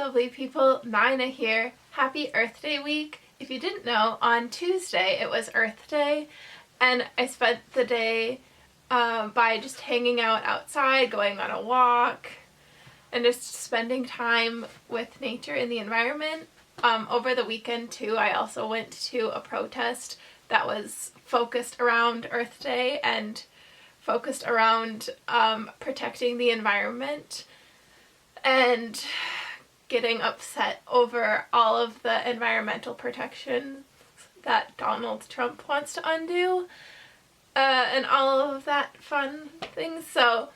lovely people, Nina here. Happy Earth Day week. If you didn't know, on Tuesday it was Earth Day and I spent the day by just hanging out outside, going on a walk, and just spending time with nature and the environment. Over the weekend too, I also went to a protest that was focused around Earth Day and focused around protecting the environment and getting upset over all of the environmental protections that Donald Trump wants to undo and all of that fun things. So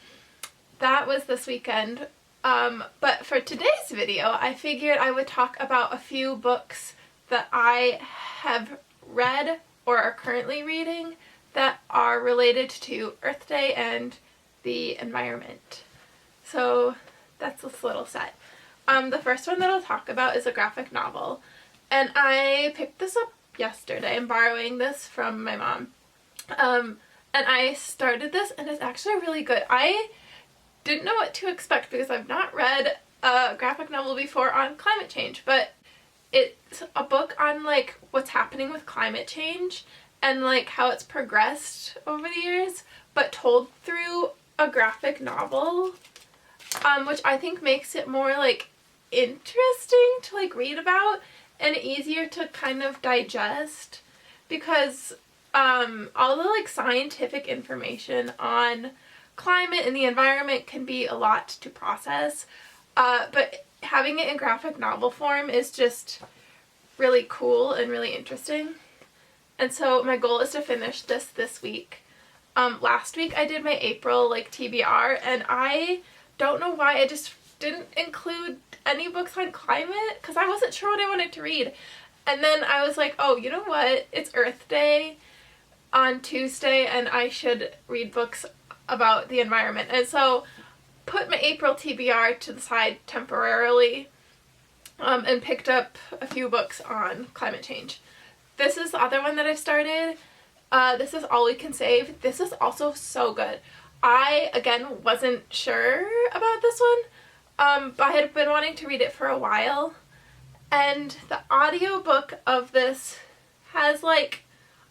that was this weekend. But for today's video, I figured I would talk about a few books that I have read or are currently reading that are related to Earth Day and the environment. So that's this little set. The first one that I'll talk about is a graphic novel, and I picked this up yesterday. I'm borrowing this from my mom. And I started this and it's actually really good. I didn't know what to expect because I've not read a graphic novel before on climate change, but it's a book on like what's happening with climate change and like how it's progressed over the years, but told through a graphic novel, which I think makes it more like interesting to like read about and easier to kind of digest, because all the like scientific information on climate and the environment can be a lot to process, but having it in graphic novel form is just really cool and really interesting. And so my goal is to finish this week. Last week I did my April like TBR, and I don't know why I just didn't include any books on climate because I wasn't sure what I wanted to read. And then I was like, oh, you know what? It's Earth Day on Tuesday and I should read books about the environment. And so put my April TBR to the side temporarily and picked up a few books on climate change. This is the other one that I've started. This is All We Can Save. This is also so good. I, again, wasn't sure about this one, but I had been wanting to read it for a while. And the audiobook of this has like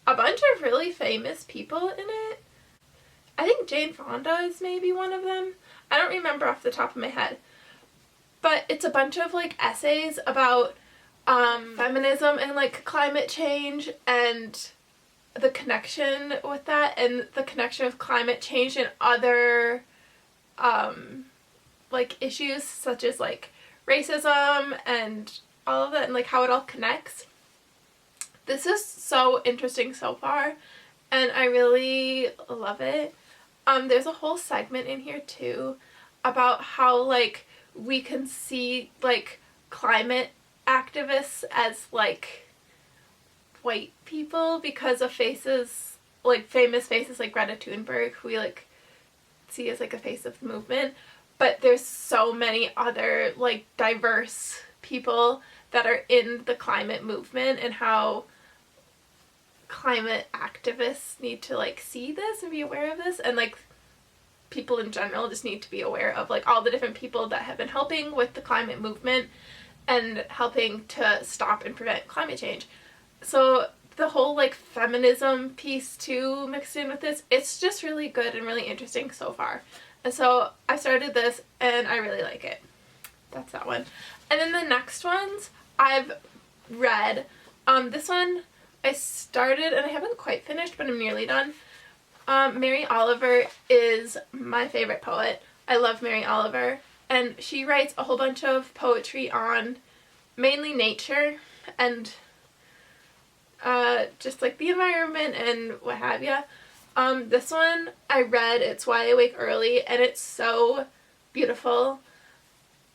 a bunch of really famous people in it. I think Jane Fonda is maybe one of them. I don't remember off the top of my head. But it's a bunch of like essays about feminism and like climate change and the connection with that, and the connection with climate change and other like issues such as like racism and all of that, and like how it all connects. This is so interesting so far and I really love it. There's a whole segment in here too about how like we can see like climate activists as like white people because of faces, like famous faces like Greta Thunberg, who we like see as like a face of the movement, but there's so many other like diverse people that are in the climate movement, and how climate activists need to like see this and be aware of this, and like people in general just need to be aware of like all the different people that have been helping with the climate movement and helping to stop and prevent climate change. So the whole like feminism piece too mixed in with this, it's just really good and really interesting so far. And so I started this and I really like it. That's that one. And then the next ones I've read. This one I started and I haven't quite finished, but I'm nearly done. Mary Oliver is my favorite poet. I love Mary Oliver, and she writes a whole bunch of poetry on mainly nature and just like the environment and what have ya. This one I read, It's Why I Wake Early, and it's so beautiful.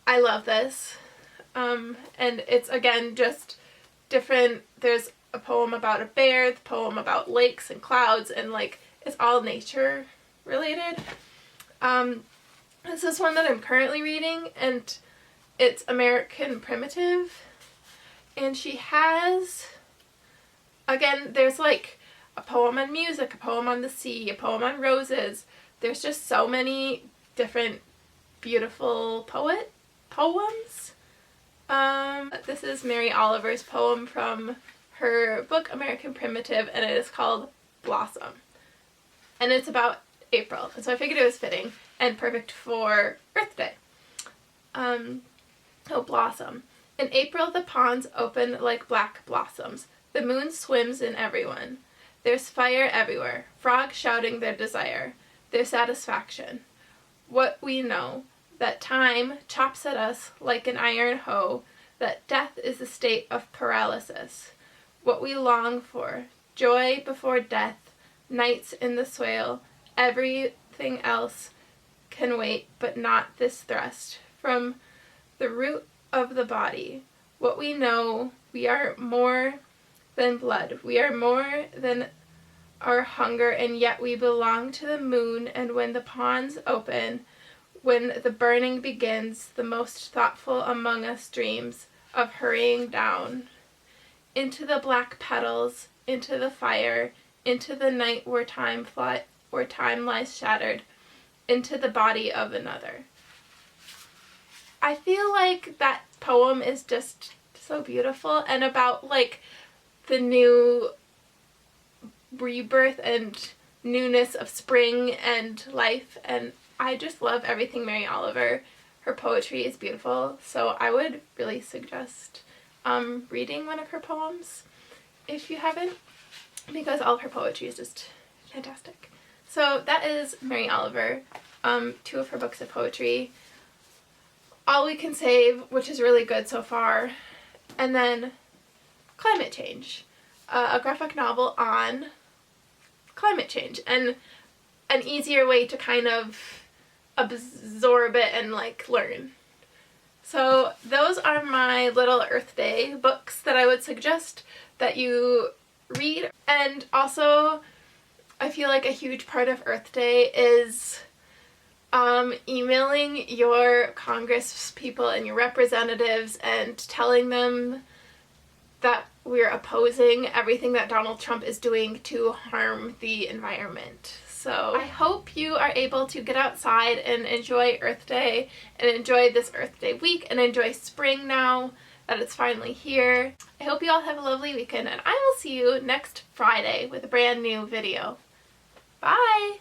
I love this. And it's again just different. There's a poem about a bear, the poem about lakes and clouds, and like it's all nature related. This is one that I'm currently reading, and it's American Primitive, and she has, again, there's like a poem on music, a poem on the sea, a poem on roses. There's just so many different beautiful poems This is Mary Oliver's poem from her book American Primitive, and it is called Blossom. And it's about April, and so I figured it was fitting and perfect for Earth Day. Blossom. In April the ponds open like black blossoms. The moon swims in everyone. There's fire everywhere, frogs shouting their desire, their satisfaction. What we know, that time chops at us like an iron hoe, that death is a state of paralysis. What we long for, joy before death, nights in the swale, everything else can wait, but not this thrust. From the root of the body, what we know, we are more than blood, we are more than our hunger, and yet we belong to the moon. And when the ponds open, when the burning begins, the most thoughtful among us dreams of hurrying down into the black petals, into the fire, into the night where time lies shattered, into the body of another. I feel like that poem is just so beautiful and about like the new rebirth and newness of spring and life, and I just love everything Mary Oliver. Her poetry is beautiful, so I would really suggest reading one of her poems if you haven't, because all of her poetry is just fantastic. So that is Mary Oliver, 2 of her books of poetry. All We Can Save, which is really good so far, and then Climate Change, a graphic novel on climate change and an easier way to kind of absorb it and like learn. So those are my little Earth Day books that I would suggest that you read. And also I feel like a huge part of Earth Day is emailing your Congress people and your representatives and telling them that we're opposing everything that Donald Trump is doing to harm the environment. So I hope you are able to get outside and enjoy Earth Day and enjoy this Earth Day week and enjoy spring now that it's finally here. I hope you all have a lovely weekend, and I will see you next Friday with a brand new video. Bye!